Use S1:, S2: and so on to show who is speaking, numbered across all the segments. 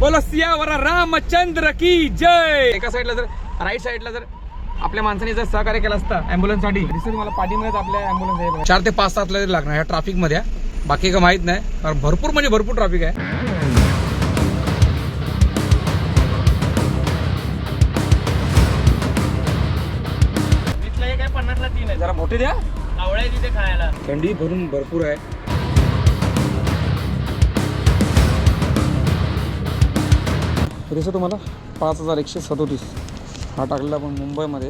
S1: बोलो सियावर रामचंद्र की जय। एका साईडला जर राईट साईडला जर आपल्या माणसाने जर सहकार्य केलं असतं ॲम्ब्युलन्स साठी दिसतं मला पाठीमध्ये आपल्या ॲम्ब्युलन्स 4 ते 5 तास तरी लागणार ह्या ट्रॅफिक मध्ये। बाकी काय माहित नाही कारण भरपूर म्हणजे भरपूर ट्रॅफिक आहे।
S2: इथलं काय 50 ला 3 आहे।
S1: जरा मोठे द्या,
S2: आवळा तिथे खायला
S1: थंडी भरून भरपूर आहे। दिसतो तुम्हाला 5137 हा टाकलेला आपण मुंबईमध्ये।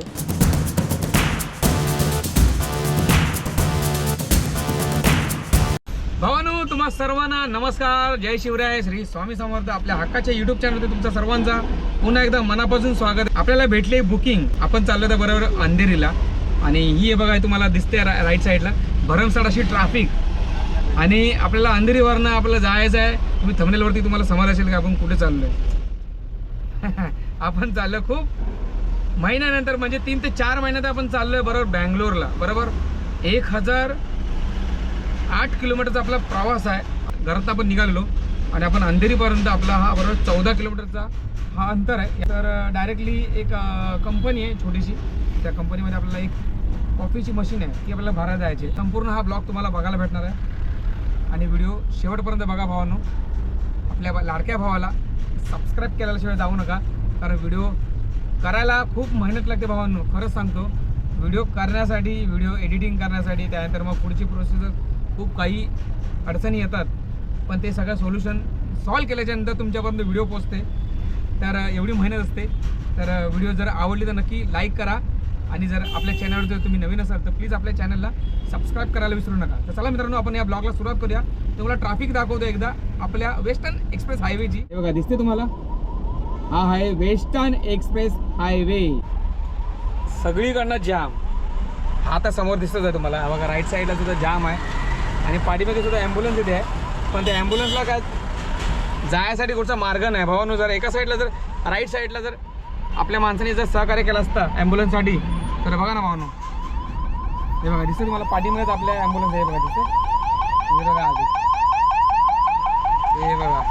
S1: भावानो तुम्हा सर्वांना नमस्कार, जय शिवराय, श्री स्वामी समर्थ। आपल्या हक्काच्या युट्यूब चॅनलमध्ये तुमच्या सर्वांचा पुन्हा एकदा मनापासून स्वागत। आपल्याला भेटले बुकिंग, आपण चाललो त्या बरोबर अंधेरीला आणि ही बघा तुम्हाला दिसते राईट साईडला भरमसाठ अशी ट्रॅफिक आणि आपल्याला अंधेरीवरनं आपल्याला जायचं आहे। तुम्ही थंबनेलवरती तुम्हाला समजलं असेल की आपण कुठे चाललोय। आपण चाललो खूप महिन्यानंतर म्हणजे 3 ते 4 महिन्यात आपण चाललोय बरोबर बँगलोरला। बरोबर 1008 किलोमीटरचा आपला प्रवास आहे। घरात आपण निघालेलो आणि आपण अंधेरीपर्यंत आपला हा बरोबर 14 किलोमीटरचा हा अंतर आहे। तर डायरेक्टली एक कंपनी आहे छोटीशी, त्या कंपनीमध्ये आपल्याला एक कॉफीची मशीन आहे ती आपल्याला भरायला जायची। संपूर्ण हा ब्लॉग तुम्हाला बघायला भेटणार आहे आणि व्हिडिओ शेवटपर्यंत बघा भावांनो। आपल्या लाडक्या भावाला सबस्क्राईब केल्याशिवाय जाऊ नका कारण व्हिडिओ करायला खूप मेहनत लागते भावांनो। खरंच सांगतो, व्हिडिओ करण्यासाठी, व्हिडिओ एडिटिंग करण्यासाठी, त्यानंतर मग पुढची प्रोसेसर खूप काही अडचणी येतात, पण ते सगळं सोल्युशन सॉल्व केल्याच्यानंतर तुमच्यापर्यंत व्हिडिओ पोचते। तर एवढी मेहनत असते। तर व्हिडिओ जर आवडली तर नक्की लाईक करा आणि जर आपल्या चॅनलवर जर तुम्ही नवीन असाल तर प्लीज आपल्या चॅनलला सबस्क्राईब करायला विसरू नका। तर चला मित्रांनो, आपण या ब्लॉगला सुरुवात करूया। तुम्हाला ट्रॅफिक दाखवतो एकदा आपल्या वेस्टर्न एक्सप्रेस हायवेची। हे बघा दिसते तुम्हाला, हा आहे वेस्टर्न एक्सप्रेस हायवे। सगळीकडनं जाम, हा आता समोर दिसतोच आहे तुम्हाला। हा बघा राईट साईडला सुद्धा जाम आहे आणि पाठीमागे सुद्धा ॲम्ब्युलन्स इथे आहे, पण त्या ॲम्ब्युलन्सला काय जायसाठी कुठचा मार्ग नाही भावांनो। जर एका साईडला जर राईट साईडला जर आपल्या माणसाने जर सहकार्य केलं असतं ॲम्ब्युलन्ससाठी तर बघा ना भावांनो, हे बघा दिसतं तुम्हाला पाठीमागेच आपल्या ॲम्ब्युलन्स आहे बघा दिसते, हे बघा आधी, हे बघा।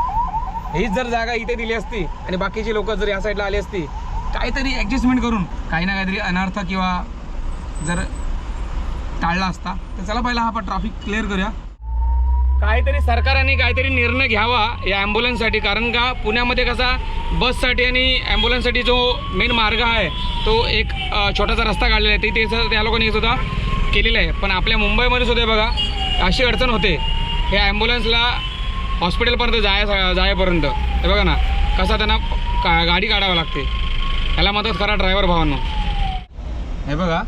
S1: हीच जर जागा इथे दिली असती आणि बाकीची लोक जर या साईडला आली असती, काहीतरी ॲडजस्टमेंट करून काही ना काहीतरी अनर्थ किंवा जर टाळला असता। तर चला पहिला हा ट्रॅफिक क्लिअर करूया। काहीतरी सरकारने काहीतरी निर्णय घ्यावा या ॲम्ब्युलन्ससाठी, कारण का पुण्यामध्ये कसा बससाठी आणि ॲम्ब्युलन्ससाठी जो मेन मार्ग आहे तो एक छोटासा रस्ता काढलेला आहे, ते त्या लोकांनी सुद्धा केलेलं आहे। पण आपल्या मुंबईमध्ये सुद्धा बघा अशी अडचण होते हे ॲम्ब्युलन्सला हॉस्पिटलपर्यंत जायपर्यंत। हे बघा ना कसा त्यांना गाडी काढावं लागते, ह्याला मदत करा ड्रायव्हर भावांनो। हे बघा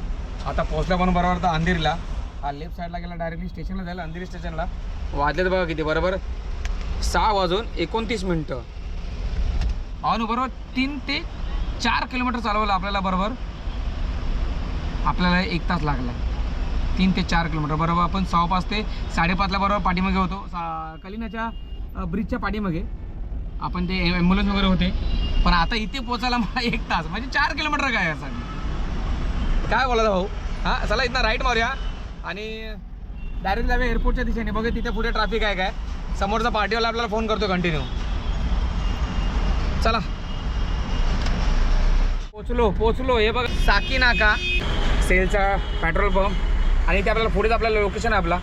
S1: आता पोहोचल्या पण बरोबर तर अंधेरीला, हा लेफ्ट साईडला गेला डायरेक्टली स्टेशनला जायला, अंधेरी स्टेशनला। वाजलेत बघा किती, बरोबर 6:29 भावांनो। बरोबर 3 ते 4 किलोमीटर चालवलं आपल्याला, बरोबर आपल्याला 1 तास लागला। 3 ते 4 किलोमीटर बरोबर आपण 5:15 ते 5:30ला बरोबर पाठीमागे होतो, कलिनाच्या ब्रिजच्या पाठीमागे आपण ते ॲम्ब्युलन्स वगैरे होते। पण आता इथे पोचायला मला 1 तास म्हणजे 4 किलोमीटर काय यासाठी, काय बोलायचं भाऊ। हां चला इथं राईट मारूया आणि डायरेक्ट जाऊया एअरपोर्टच्या दिशेने। बघा तिथे पुढे ट्रॅफिक आहे काय, समोरचा पार्टीवाला आपल्याला फोन करतो कंटिन्यू। चला पोचलो हे बघा साकी नाका, सेलचा पेट्रोल पंप आणि ते आपल्याला पुढेच आपल्याला लोकेशन आहे आपला।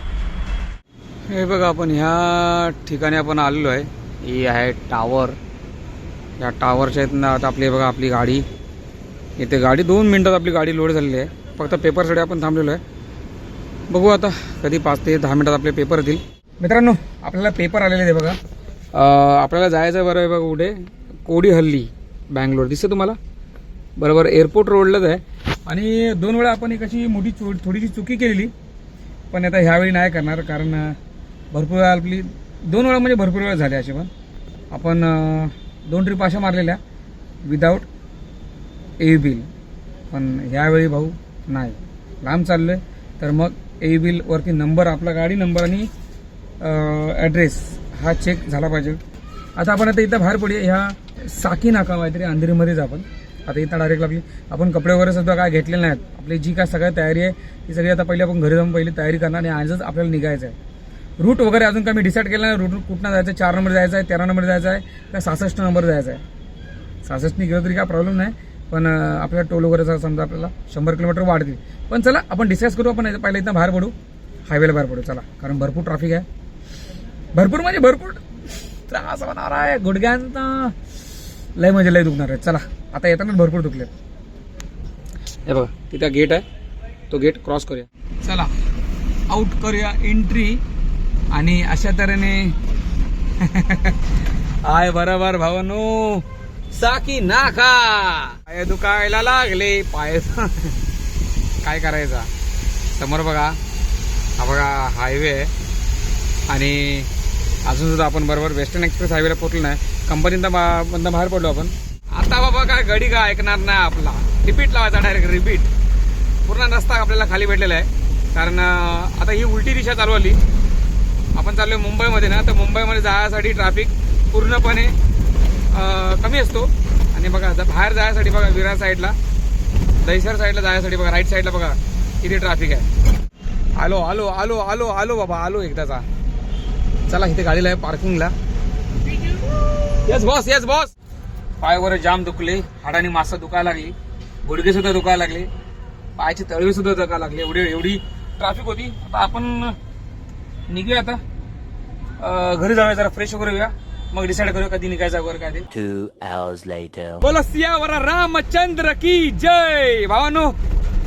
S1: हे बघा आपण ह्या ठिकाणी आपण आलेलो आहे, ही आहे टावर। या टावरच्या इथनं आता आपली बघा आपली गाडी इथे, गाडी 2 मिनटात आपली गाडी लोड झालेली आहे। फक्त पेपरसाठी आपण थांबलेलो आहे, बघू आता कधी 5 ते 10 मिनटात आपले पेपर येतील। मित्रांनो आपल्याला पेपर आलेले आहे बघा, आपल्याला जायचं बरं आहे बघा कुठे, कोडीहल्ली बँगलोर दिसतं तुम्हाला, बरोबर एअरपोर्ट रोडलाच आहे। आणि 2 वेळा आपण एक अशी मोठी थोडीशी चुकी केलेली, पण आता ह्यावेळी नाही करणार कारण भरपूर वेळा आपली 2 वेळा म्हणजे भरपूर वेळा झाले असे। पण आपण 2 ट्रिप अशा मारलेल्या विदाऊट ए बिल, पण ह्यावेळी भाऊ नाही, लांब चाललो आहे तर मग ए बिलवरती नंबर, आपला गाडी नंबर आणि ॲड्रेस हा चेक झाला पाहिजे। आता आपण इथं बाहेर पडूया, ह्या साकी नाका काहीतरी अंधेरीमध्येच आपण आता इथं डायरेक्ट आपण कपडे वगैरे सुद्धा काय घेतलेले नाहीत। आपली जी काय सगळी तयारी आहे ती सगळी आता पहिली आपण घरी जाऊन पहिली तयारी करणार आणि आजच आपल्याला निघायचं आहे। रूट वगैरे अजून काय मी डिसाईड केलं नाही. रूट कुठनं जायचं, 4 नंबर जायचं आहे, 13 नंबर जायचं आहे का 66 नंबर जायचं आहे. 66नी गेलं तरी काय प्रॉब्लेम नाही, पण आपल्याला टोल वगैरे समजा आपल्याला 100 किलोमीटर वाढतील. पण चला आपण डिस्कस करू. आपण पहिला इथं बाहेर पडू, हायवेला बाहेर पडू चला, कारण भरपूर ट्रॅफिक आहे. भरपूर म्हणजे भरपूर त्रास होणार आहे. गुडघ्यांना लय म्हणजे लय दुखणार आहे. चला आता येताना भरपूर दुखले. हे बघा तिथं गेट आहे, तो गेट क्रॉस करूया. चला आउट करूया एंट्री. आणि अशा तऱ्हेने आय बरोबर भावानो साकी नाका. पाय दुखायला लागले, पाय काय करायचा. समोर बघा, हा बघा हायवे आहे. आणि अजून सुद्धा आपण बरोबर वेस्टर्न एक्सप्रेस हायवेला पोहोचलो नाही. कंपनीतनं बाहेर पडलो आपण. आता बाबा काय गडी का ऐकणार नाही आपला. रिपीट लावायचा, डायरेक्ट रिपीट. पूर्ण रस्ता आपल्याला खाली भेटलेला आहे, कारण आता ही उलटी दिशा चालू आली. आपण चाललोय मुंबईमध्ये ना, तर मुंबईमध्ये जाण्यासाठी ट्रॅफिक पूर्णपणे कमी असतो. आणि बघा बाहेर जाण्यासाठी बघा विरार साईडला, दहिसर साईडला जाण्यासाठी बघा राईट साईडला बघा किती ट्रॅफिक आहे. आलो आलो आलो आलो आलो बाबा आलो एकदाचा. चला इथे गाडीला आहे पार्किंगला. Yes boss, yes boss. पाय वगैरे जाम दुखले, हाडानी मासा दुखायला लागली, गुडघे सुद्धा दुखायला लागले, पायाची तळवी सुद्धा दुखायला लागली. एवढी ट्रॅफिक होती. आता आपण निघूया, आता घरी जाऊया, जरा फ्रेश वगैरे होऊया, मग डिसाईड करूया कधी निघायचं वगैरे काय ते.
S3: 2 hours later.
S1: बोला सियावर रामचंद्र की जय. भावानो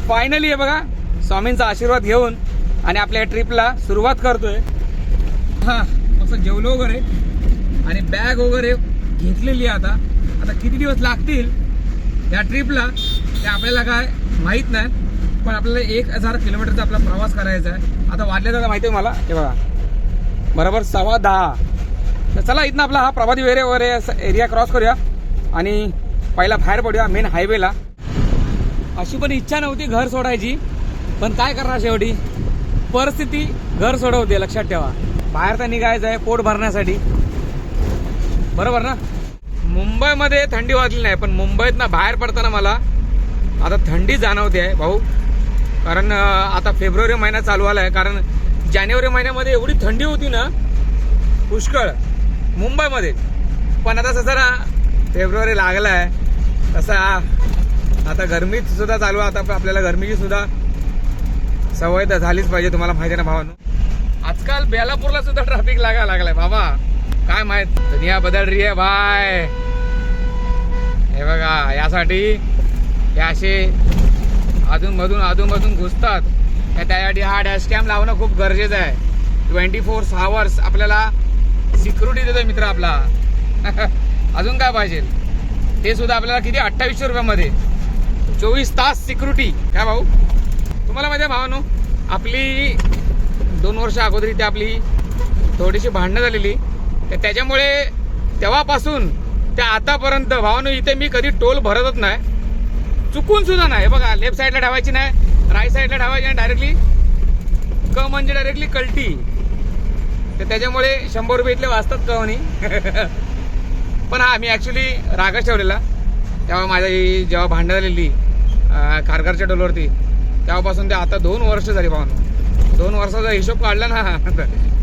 S1: फायनली आहे बघा, स्वामींचा आशीर्वाद घेऊन आणि आपल्या ट्रिपला सुरुवात करतोय. हा मस्त जेवलो वगैरे आणि बॅग वगैरे घेतलेली आहे. आता किती दिवस लागतील या ट्रिपला ते आपल्याला काय माहित नाही, पण आपल्याला 1000 किलोमीटरचा आपला प्रवास करायचा आहे. आता वाढल्या जाता माहिती आहे मला, हे बघा बरोबर 10:15. तर चला इथनं आपला हा प्रभाती वेरे वगैरे एरिया क्रॉस करूया आणि पहिला बाहेर पडूया मेन हायवेला. अशी पण इच्छा नव्हती घर सोडायची, पण काय करणार शेवटी परिस्थिती घर सोडवते. लक्षात ठेवा, बाहेर तर निघायचं आहे पोट भरण्यासाठी, बरोबर ना. मुंबईमध्ये थंडी वाजली नाही, पण मुंबईत ना बाहेर पडताना मला आता थंडी जाणवते आहे भाऊ. कारण आता फेब्रुवारी महिना चालू आला आहे, कारण जानेवारी महिन्यामध्ये एवढी थंडी होती ना पुष्कळ मुंबईमध्ये. पण आता जरा फेब्रुवारी लागला आहे तसा आता गरमीत सुद्धा चालू आहे. आता आपल्याला गरमीची सुद्धा सवय तर झालीच पाहिजे, तुम्हाला माहिती आहे ना भावानो. आजकाल बेलापूरला सुद्धा ट्रॅफिक लागायला लागलाय बाबा, काय माहित, दुनिया बदल रही आहे भाई. हे बघा यासाठी हे असे अधूनमधून घुसतात. त्यासाठी हा डॅश कॅम लावणं खूप गरजेचं आहे. 24 hours आपल्याला सिक्युरिटी देतोय मित्र आपला. अजून काय पाहिजे, ते सुद्धा आपल्याला किती 2800 रुपयामध्ये 24 तास सिक्युरिटी. काय भाऊ, तुम्हाला माहिती आहे भावानो, आपली 2 वर्ष अगोदर इथे आपली थोडीशी भांडणं झालेली. तर त्याच्यामुळे तेव्हापासून त्या आतापर्यंत भावानो इथे मी कधी टोल भरतच नाही, चुकून सुद्धा नाही. बघा लेफ्ट साईडला ठेवायची नाही, राईट साईडला ठेवायची नाही, डायरेक्टली म्हणजे डायरेक्टली कल्टी. तर त्याच्यामुळे 100 रुपये इथले वाचतात कवनी. पण हा मी ॲक्च्युली रागच ठेवलेला. तेव्हा माझी जेव्हा भांडणं झालेली खारघरच्या टोलवरती, तेव्हापासून ते आता 2 वर्ष झाली भावानो. 2 वर्षाचा हिशोब काढला ना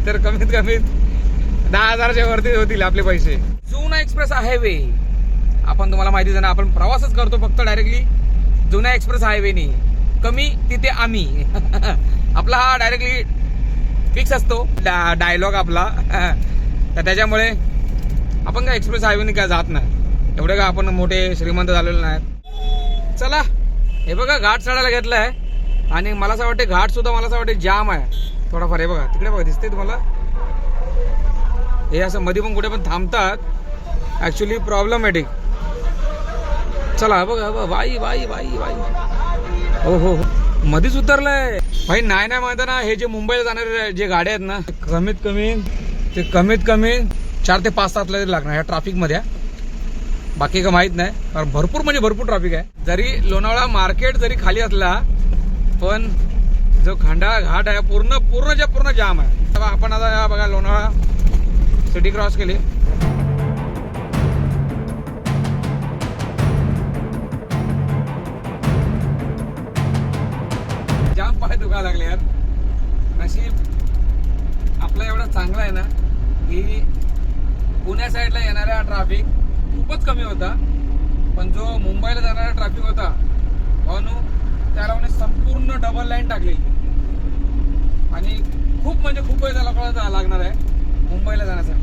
S1: तर कमीत कमी 10,000च्या वरती होतील आपले पैसे. जुना एक्सप्रेस हायवे आपण तुम्हाला माहितीच आहे ना, आपण प्रवासच करतो फक्त डायरेक्टली जुना एक्सप्रेस हायवेनी. कमी तिथे आम्ही आपला हा डायरेक्टली फिक्स असतो डायलॉग आपला. तर त्याच्यामुळे आपण काय एक्सप्रेस हायवेनी काय जात नाही, एवढे का आपण मोठे श्रीमंत झालेले नाहीत. चला हे बघा घाट चढायला घेतलाय आणि मला असं वाटतं घाट सुद्धा मला असं वाटतं जाम आहे थोडाफार. हे बघा तिकडे बघा दिसते तुम्हाला, हे असं मध्ये पण कुठे पण थांबतात, ऍक्च्युली प्रॉब्लेमॅटिक. चला बघा बाई बाई बाई बाई, हो मध्येच उतरलंय भाई. नाही म्हणता ना, हे जे मुंबईला जाणारे जे गाड्या आहेत ना, कमीत कमी 4 ते 5 तास लागणार ह्या ट्रॅफिकमध्ये. बाकी का माहित नाही, कारण भरपूर म्हणजे भरपूर ट्रॅफिक आहे. जरी लोणावळा मार्केट जरी खाली असला, पण जो खंडाळा घाट आहे पूर्ण जाम आहे. आपण आता बघा लोणावळा सिटी क्रॉस केली. जाम पाय दुखायला लागले यार. नशीब आपला एवढा ट्रॅफिक खूपच कमी होता, पण जो मुंबईला जाणारा ट्रॅफिक होता भावनो त्याला म्हणजे संपूर्ण डबल लाईन टाकली आणि खूप म्हणजे खूप वेळ त्याला लागणार आहे मुंबईला जाण्यासाठी.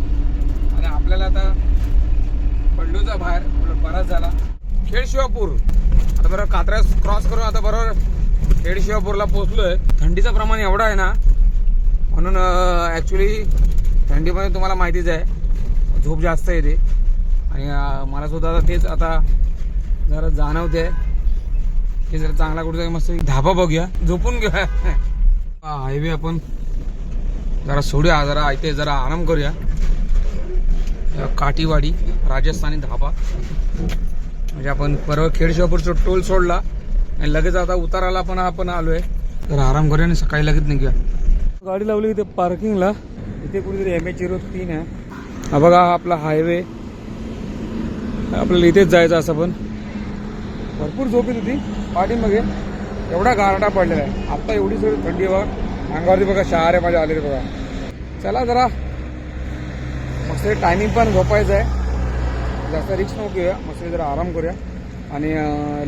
S1: आणि आपल्याला आता पडलूचा बाहेर बराच झाला. खेड शिवापूर आता बरोबर कात्रज क्रॉस करून आता बरोबर खेड शिवापूरला पोहोचलोय. थंडीचं प्रमाण एवढं आहे ना, म्हणून ॲक्च्युली थंडीमध्ये तुम्हाला माहितीच आहे झोप जास्त येते आणि मला सुद्धा तेच आता जरा जाणवते की जरा चांगला कुठे मस्त धाबा बघूया, झोपून घेऊया. हायवे आपण जरा सोडूया, जरा इथे जरा आराम करूया. काठीवाडी राजस्थानी धाबा म्हणजे आपण परवा खेड शिवापूरचा टोल सोडला आणि लगेच आता उताराला पण आपण आलोय. तर आराम करूया आणि सकाळी लगेच निघूया. गाडी लावली इथे पार्किंगला. इथे कुठेतरी MH03 आहे. हा बघा हा आपला हायवे. आपल्याला इथेच जायचं असं, पण भरपूर झोप येत होती पाठीमागे. एवढा गारठा पडलेला आहे आता, एवढी सगळी थंडी बघा अंगावरती बघा, शहारे माझे आलेले बघा. चला जरा मस्त टायमिंग पण झोपायचं आहे, जास्त रिक्स नको घेऊया, मस्त जरा आराम करूया आणि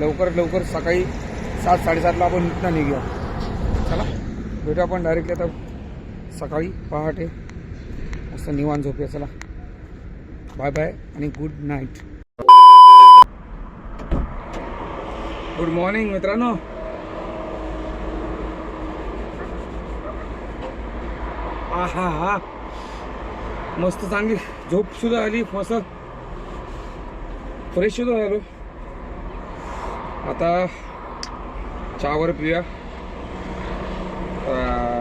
S1: लवकरात लवकर सकाळी 7-7:30ला आपण इथनं निघूया. चला भेटू आपण डायरेक्टली आता सकाळी पहाटे मस्त निवांत झोपूया. चला बाय बाय आणि गुड नाईट. गुड मॉर्निंग मित्रांनो. हा हा मस्त चांगली झोप सुद्धा आली, मस्त फ्रेश सुद्धा झालो. आता चहावर पिऊया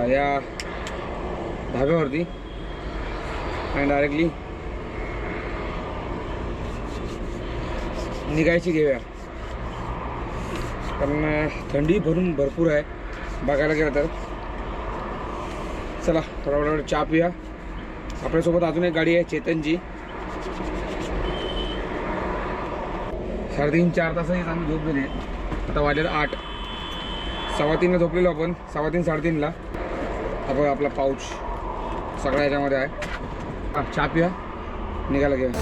S1: या धाब्यावरती आणि डायरेक्टली निघायची घेऊया, कारण थंडी भरपूर आहे बघायला गेलं तर. चला थोडा वेळ चहा पिऊया. आपल्यासोबत अजून एक गाडी आहे चेतनची. 3.5-4 तासाची आम्ही झोप झाली आहे. आता वाजलेलं 8. 3:15ला झोपलेलो आपण, 3:30-3:30ला. हा बघा आपला पाऊच सगळ्या ह्याच्यामध्ये आहे. चहा पिऊया, निघायला घेऊया.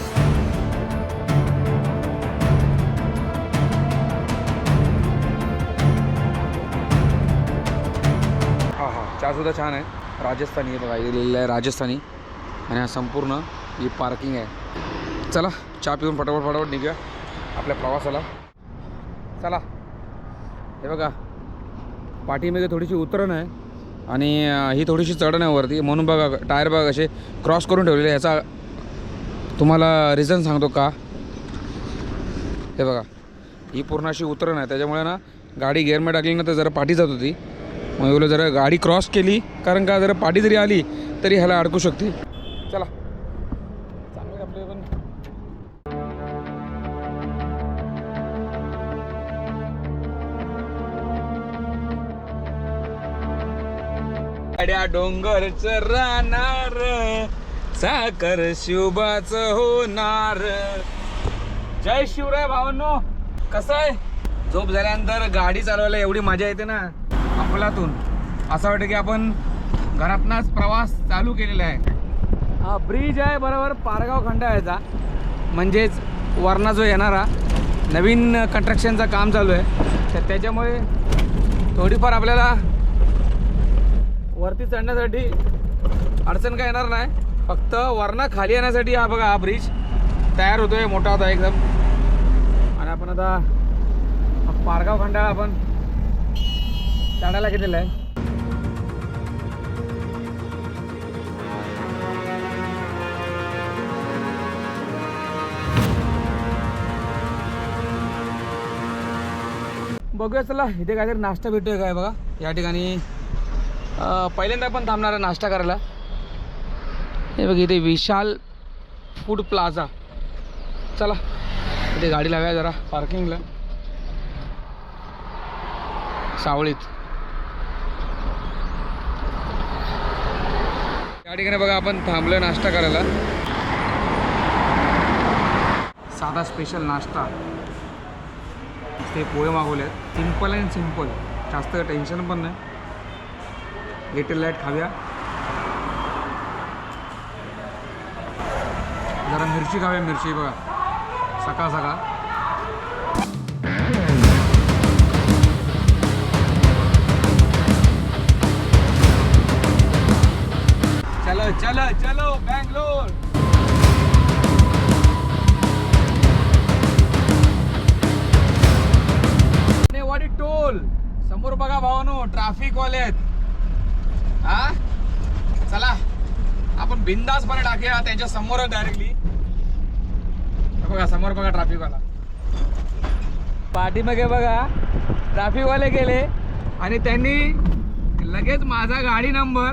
S1: हा हा चहा सुद्धा छान आहे, राजस्थानी आहे बघा, लिहिलेलं आहे राजस्थानी. आणि हा संपूर्ण ही पार्किंग आहे. चला चहा पिऊन फटाफट निघूया आपल्या प्रवासाला. चला हे बघा पाठीमध्ये थोडीशी उतरण आहे आणि ही थोडीशी चढण आहे वरती, म्हणून बघा टायर बघा असे क्रॉस करून ठेवलेले. याचा तुम्हाला रिझन सांगतो का. हे बघा ही पूर्ण अशी उतरण आहे, त्याच्यामुळे ना गाडी गिअरमध्ये टाकली ना तर जरा पाठी जात होती. मग एवढं जरा गाडी क्रॉस केली, कारण का जरा पाठी जरी आली तरी ह्याला अडकू शकते. चला चांगले आपले पण डोंगरच राहणार साखर शिवबाच होणार. जय शिवराय भावांनो. कसं आहे झोप झाल्यानंतर गाडी चालवायला एवढी मजा येते ना अकोल्यातून, असं वाटतं की आपण घरातनाच प्रवास चालू केलेला आहे. हा ब्रिज आहे बरोबर पारगाव खंडाळ्याचा, म्हणजेच वरणा जो येणारा नवीन कंस्ट्रक्शनचं काम चालू आहे, तर त्याच्यामुळे थोडीफार आपल्याला वरती चढण्यासाठी अडचण काय येणार नाही. फक्त वरणा खाली येण्यासाठी हा बघा हा ब्रिज तयार होतोय, मोठा होता एकदम. आणि आपण आता पारगाव खंडाळा आपण चढायला गेलेला आहे. बघूया चला इथे काहीतरी नाश्ता भेटतोय काय बघा. या ठिकाणी पहिल्यांदा पण थांबणार आहे नाश्ता करायला. हे बघ इथे विशाल फूड प्लाझा. चला इथे गाडी लावूया जरा पार्किंगला सावळीत. या ठिकाणी बघा आपण थांबलोय नाश्ता करायला. साधा स्पेशल नाश्ता, ते पोहे मागवले, सिंपल अँड सिंपल, जास्त टेन्शन पण नाही. लिटल लाईट खाऊया. जरा मिरची खाऊया, मिरची बघा सकाळ सकाळ. चलो चलो चलो बँगलोर. वाडी टोल समोर बघा भावानो, ट्रॅफिक वाले आहेत. हा चला आपण बिंदासपणे टाकूया त्यांच्या समोर डायरेक्टली. बघा समोर बघा ट्रॅफिक वाला, पाठीमागे बघा ट्रॅफिक वाले गेले आणि त्यांनी लगेच माझा गाडी नंबर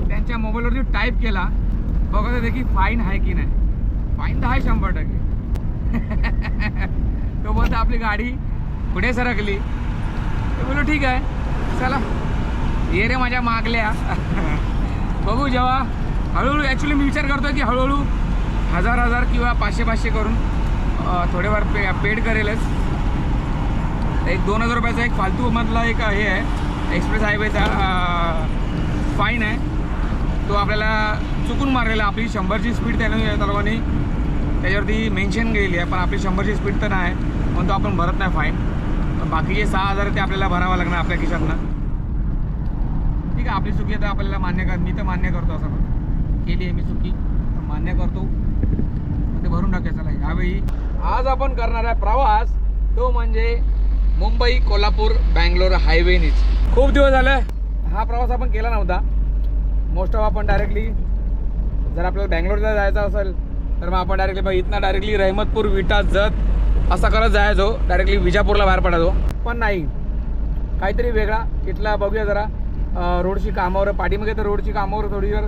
S1: त्यांच्या मोबाईलवरती टाईप केला. बघा ते की फाईन आहे की नाही. फाईन तर आहे 100%. तो बोलतो आपली गाडी पुढे सरकली. ते बोललो ठीक आहे चला ये रे माझ्या मागल्या. बघू जेव्हा हळूहळू, ॲक्च्युली मी विचार करतो की हळूहळू 1000 किंवा 500 करून थोडेफार पेड करेलच. एक 2000 रुपयाचा एक फालतूमधला एक हे आहे एक्सप्रेस हायवेचा फाईन आहे. तो आपल्याला चुकून मारलेला. आपली 100ची स्पीड त्याने लोकांनी त्याच्यावरती मेन्शन केलेली आहे, पण आपली 100ची स्पीड तर नाही म्हणून तो आपण भरत नाही फाईन. पण बाकीचे 6000 ते आपल्याला भरावं लागणार आपल्या खिशातनं. ठीक आहे आपली चुकी आहे तर आपल्याला मान्य कर. मी तर मान्य करतो, असं पण केली आहे मी चुकी, मान्य करतो ते भरून टाकायचं. चला यावेळी आज आपण करणार आहे प्रवास तो म्हणजे मुंबई कोल्हापूर बँगलोर हायवेनीच. खूप दिवस झाले हा प्रवास आपण केला नव्हता. मोस्ट ऑफ आपण डायरेक्टली जर आपल्याला बँगलोरला जायचं असेल तर मग आपण डायरेक्टली इथनं डायरेक्टली रहमतपूर, विटा, जत असं करत जायचो. डायरेक्टली विजापूरला बाहेर पडायचो. पण नाही, काहीतरी वेगळा इथला बघूया जरा. रोडची कामावर पाठीमागे तर रोडची कामावर थोडीवर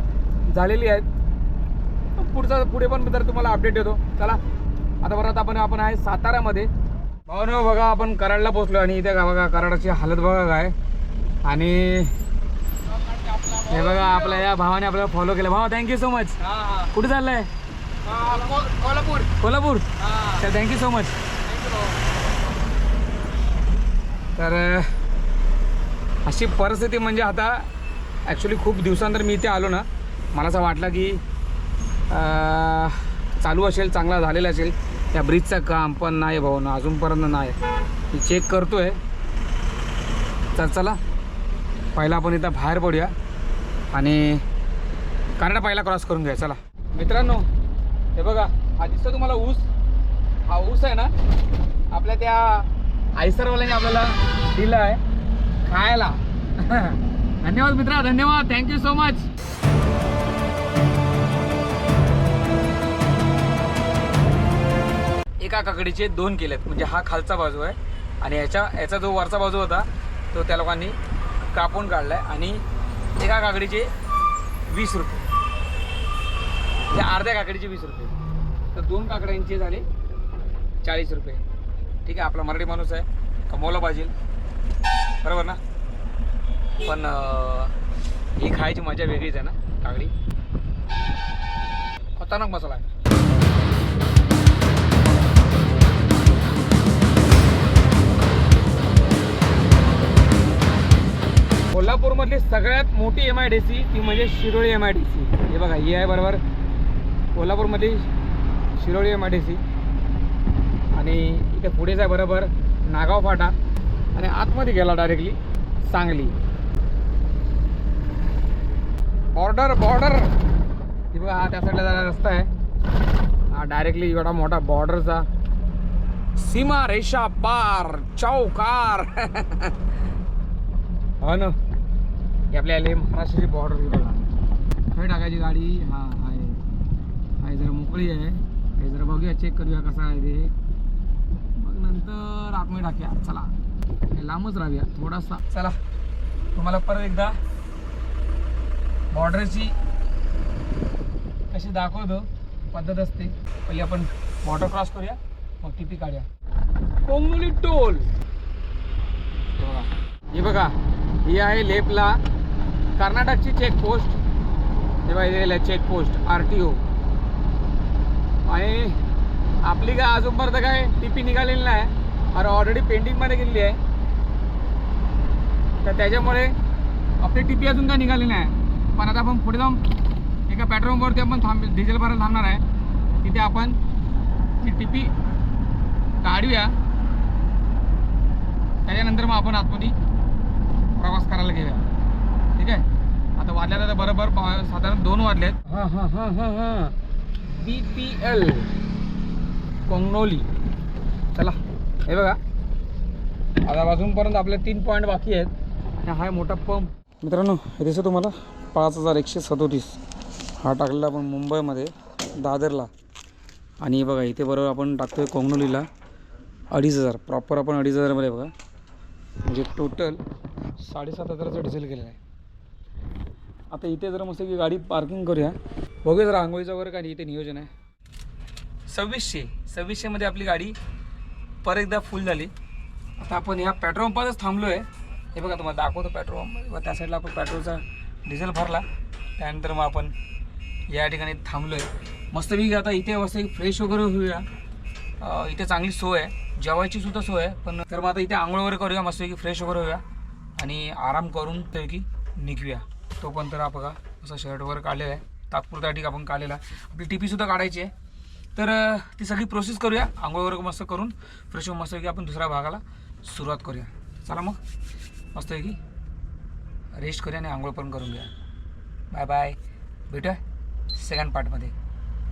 S1: झालेली आहेत. पुढे पण जर तुम्हाला अपडेट येतो. चला आता परत आपण आहे सातारामध्ये. भावनो बघा आपण कराडला पोचलो आणि इथे बघा कराडाची हालत बघा काय. आणि हे बघा आपल्या या भावाने आपल्याला फॉलो केलं. भावा थँक्यू सो मच. कुठे चाललंय? कोल्हापूर. कोल्हापूर तर थँक्यू सो मच. तर अशी परिस्थिती म्हणजे आता ॲक्च्युली खूप दिवसानंतर मी इथे आलो ना, मला असं वाटलं की चालू असेल, चांगला झालेला असेल त्या ब्रिजचं काम, पण नाही भाऊ ना अजूनपर्यंत नाही. मी चेक करतो आहे. तर चला पहिला आपण इथं बाहेर पडूया आणि कनाडा पहिला क्रॉस करून घ्या. चला मित्रांनो हे बघा हा दिसतो तुम्हाला ऊस. हा ऊस आहे ना आपल्या त्या आयसरवाल्याने आपल्याला दिला आहे खायला. धन्यवाद मित्रा, धन्यवाद, थँक्यू सो मच. एका काकडीचे 2 केलेत. म्हणजे हा खालचा बाजू आहे आणि याचा जो वरचा बाजू होता तो त्या लोकांनी कापून काढला आहे. आणि एका काकडीचे 20 रुपये, त्या अर्ध्या काकडीचे 20 रुपये. तर 2 काकड्यांचे झाले 40 रुपये. ठीक आहे आपला मराठी माणूस आहे, कमवलं पाहिजे बरोबर ना. पण ही खायची मजा वेगळीच आहे ना. काकडी खतरनाक मसाला आहे. कोल्हापूरमधली सगळ्यात मोठी MIDC ती म्हणजे शिरोळी MIDC. हे बघा ही आहे बरोबर कोल्हापूरमधली शिरोळी MIDC. आणि इथे पुढेच आहे बरोबर नागाव फाटा आणि आतमध्ये गेला डायरेक्टली सांगली. बॉर्डर हे बघा हा त्या साईडला जाणारा रस्ता आहे. हा डायरेक्टली एवढा मोठा बॉर्डरचा सीमा रेषा पार चौकार. हो ना ही आपल्याला महाराष्ट्राची बॉर्डर बघा. खय टाकायची गाडी. हा आहे जरा मोकळी आहे. हे जरा बघूया चेक करूया कसं आहे ते. मग नंतर आतमध्ये टाकूया. चला लांबच राहूया थोडासा. चला तुम्हाला परत एकदा बॉर्डरची कशी दाखवतो पद्धत असते. पहिले आपण बॉर्डर क्रॉस करूया मग टीपी काढूया. कोंगनुली टोल हे बघा ही आहे लेफ्टला कर्नाटकची चेकपोस्ट. हे बघा चेकपोस्ट RTO. आणि आपली काय अजूनपर्यंत काय टीपी निघालेली नाही आणि ऑलरेडी पेंडिंगमध्ये गेलेली आहे. तर त्याच्यामुळे आपली टीपी अजून काय निघाली नाही. पण आता आपण पुढे जाऊन एका पेट्रोल पंपवरती आपण डिझेल भरायला थांबणार आहे. तिथे आपण ती टिपी काढूया. त्याच्यानंतर मग आपण आतमध्ये प्रवास करायला घेऊया. ठीक आहे. आता वाजल्यात आता बरोबर साधारण 2 वाजलेत. हां BPL कोंगनोली. चला हे बघा आता वाजूनपर्यंत आपले 3 पॉईंट बाकी आहेत. आणि हा आहे मोठा पंप. मित्रांनो हे दिसतं तुम्हाला 5137. हा टाकलेला आपण मुंबईमध्ये दादरला. आणि बघा इथे बरोबर आपण टाकतोय कोंगनोलीला 2500. प्रॉपर आपण 2500मध्ये बघा. म्हणजे टोटल 7500चं डिझेल केलेलं आहे. आता इथे जरा मस्त की गाडी पार्किंग करूया. बघूया जरा आंघोळीचं वगैरे काय इथे नियोजन आहे. 2600मध्ये आपली गाडी परत एकदा फुल झाली. आता आपण ह्या पेट्रोल पंपातच थांबलो आहे. हे बघा तुम्हाला दाखवतो पेट्रोल पंप. त्या साईडला आपण पेट्रोलचा डिझेल भरला. त्यानंतर मग आपण या ठिकाणी थांबलो आहे. मस्तपैकी आता इथे मस्त फ्रेश वगैरे होऊया. इथे चांगली सोय आहे. जेवायची सुद्धा सोय आहे. पण तर मग आता इथे आंघोळ वगैरे करूया. मस्तपैकी फ्रेश वगैरे होऊया आणि आराम करून पैकी निघूया. तो पण तर बघा असं शर्ट वगैरे काढलेला आहे. तात्पुरता ठीक आपण काढलेला. आपली टीपीसुद्धा काढायची आहे. तर ती सगळी प्रोसेस करूया. आंघोळ वगैरे मस्त करून फ्रेश होऊन मस्तपैकी आपण दुसऱ्या भागाला सुरुवात करूया. चला मग मस्तपैकी रेस्ट करूया आणि आंघोळ पण करून घ्या. Bye bye. भेटूया सेकंड पार्टमध्ये.